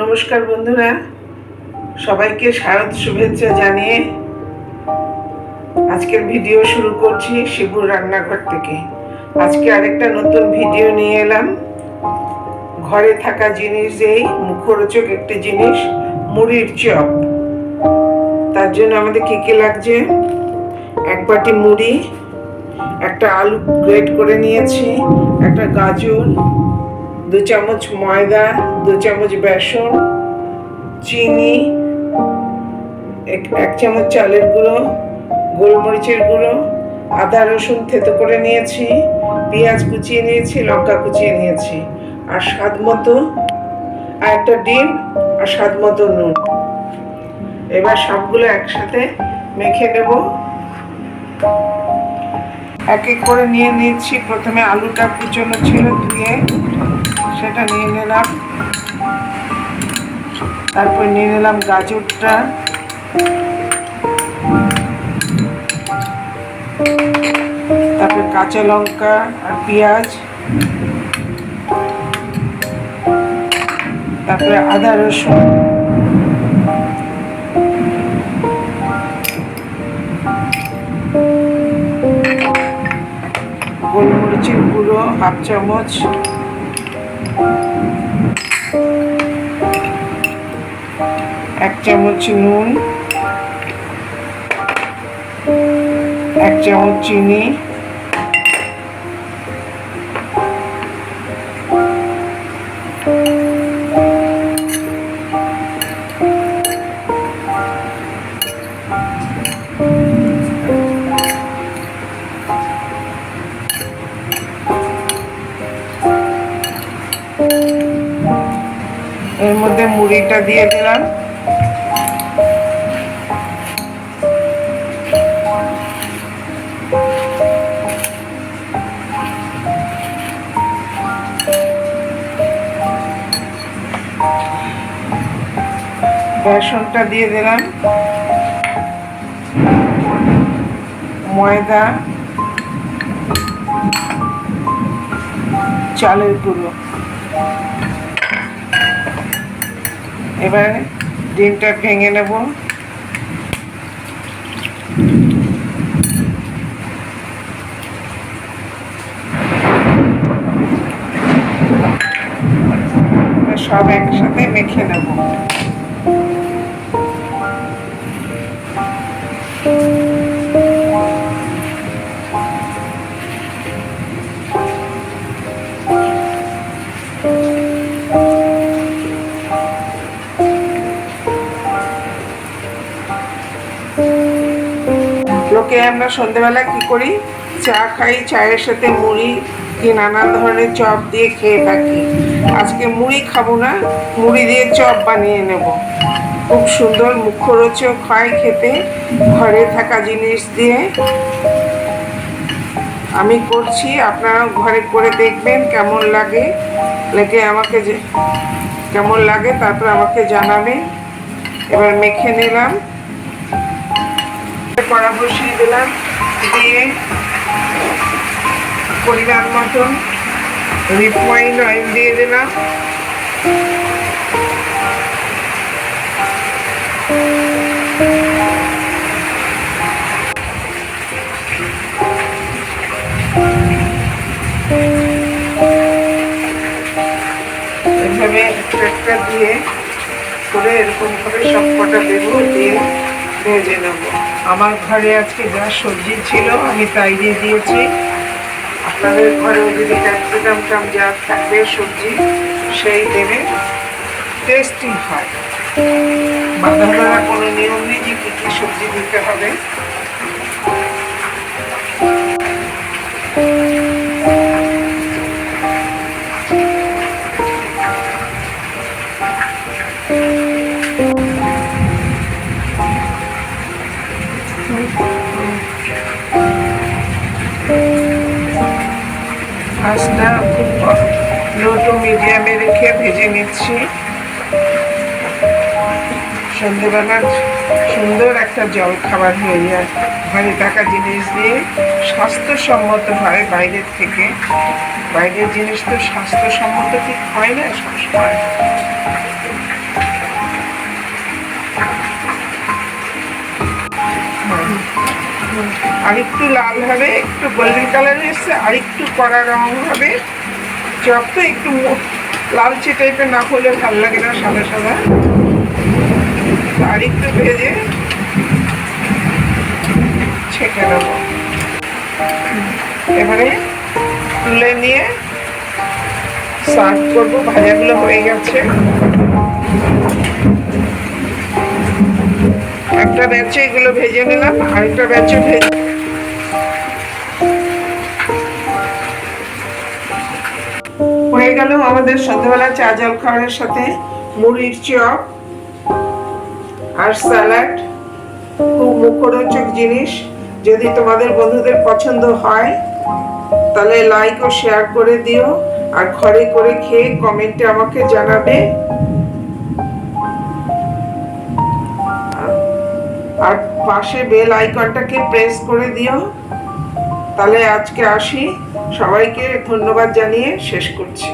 নমস্কার বন্ধুরা, সবাইকে শারদ শুভেচ্ছা জানিয়ে আজকের ভিডিও শুরু করছি শিবুর রান্নাঘর থেকে। আজকে আরেকটা নতুন ভিডিও নিয়ে এলাম। ঘরে থাকা জিনিস এই মুখরোচক একটি জিনিস, মুড়ির চপ। তার জন্য আমাদের কি কি লাগছে: এক বাটি মুড়ি, একটা আলু গ্রেট করে নিয়েছি, একটা গাজর, 2 চামচ ময়দা, 2 চামচ বেসন, চিনি, 1 চামচ চালের গুঁড়ো, গোলমরিচের গুঁড়ো, আদা রসুন থেতো করে নিয়েছি, পেঁয়াজ কুচিয়ে নিয়েছি, লঙ্কা কুচিয়ে নিয়েছি, আর স্বাদ মতো, আর একটা ডিম, আর স্বাদ মতো নুন। এবার সবগুলো একসাথে মেখে নেব। এক এক করে নিয়ে নিচ্ছি। প্রথমে আলুটা কুচোনো ছিল, ধুয়ে সেটা নিয়ে নিলাম। তারপর নিয়ে নিলাম গাজরটা, তারপর কাঁচা লঙ্কা আর পেঁয়াজ, তারপরে আদা রসুন, গোলমরিচের গুঁড়ো 1/2 চামচ, এক চামচ নুন, 1 চামচ চিনি, এর মধ্যে মুড়িটা দিয়ে দিলাম। বেসনটা দিয়ে দিলাম, ময়দা, চালের গুঁড়ো। এবার ডিমটা ভেঙে নেব। সব একসাথে মেখে নেব। লোকে আমরা সন্ধ্যেবেলা কি করি, চা খাই, চায়ের সাথে মুড়ি কি নানান ধরনের চপ দিয়ে খেয়ে থাকি। আজকে মুড়ি খাবো না, মুড়ি দিয়ে চপ বানিয়ে নেব। খুব সুন্দর মুখরোচক হয় খেতে, ঘরে থাকা জিনিস দিয়ে আমি করছি। আপনারা ঘরে করে দেখবেন কেমন লাগে, আমাকে কেমন লাগে তারপর আমাকে জানাবেন। এবার মেখে নিলাম, কড়া বসিয়ে দিলাম, দিয়ে পরিমাণ মতন রিফাইন্ড অয়েল দিয়ে দিলাম। এভাবে একটা দিয়ে করে এরকম করে সব কটা দেবো, দিয়ে ভেজে নেব। আমার ঘরে আজকে যা সবজি ছিল আমি তাই দিয়ে দিয়েছি। আপনাদের ঘরেও যদি ক্যাপসিকাম যা থাকবে সবজি সেই দেবে, টেস্টি হয়। বাঁধা ধরা কোনো নিয়ম নেই যে কী কী সবজি দিতে হবে। আঁচটা খুব লো টু মিডিয়ামে রেখে ভেজে নিচ্ছি। সন্ধ্যেবেলা সুন্দর একটা জল খাবার হয়ে যায় ঘরে থাকা জিনিস দিয়ে, স্বাস্থ্যসম্মত হয় বাইরের থেকে। বাইরের জিনিস তো স্বাস্থ্যসম্মত ঠিক হয় না সবসময়। আর একটু লাল হবে, একটু গোল্ডেন কালার এসছে, আর একটু কড়া রং হবে। চপ তো একটু লালচে টাইপের না হলে ভালো লাগে না, সাদা সাদা। আর একটু ভেজে ছেঁকে নেব। এবারে তুলে নিয়ে সার্ভ করবো। ভাজাগুলো হয়ে গেছে। একটা ব্যাচে এগুলো ভেজে নিলাম, আরেকটা ব্যাচে ভেজে হয়ে গেল আমাদের সন্ধ্যাবেলা চা জল খাওয়ার সাথে মুড়ির চপ আর স্যালাড। খুব মুখরোচক জিনিস। যদি তোমাদের বন্ধুদের পছন্দ হয় তাহলে লাইক ও শেয়ার করে দিও, আর ঘরে করে খেয়ে কমেন্টে আমাকে জানাবে। আর পাশে বেল আইকনটাকে প্রেস করে দিও। তাহলে আজকে আসি, সবাইকে ধন্যবাদ জানিয়ে শেষ করছি।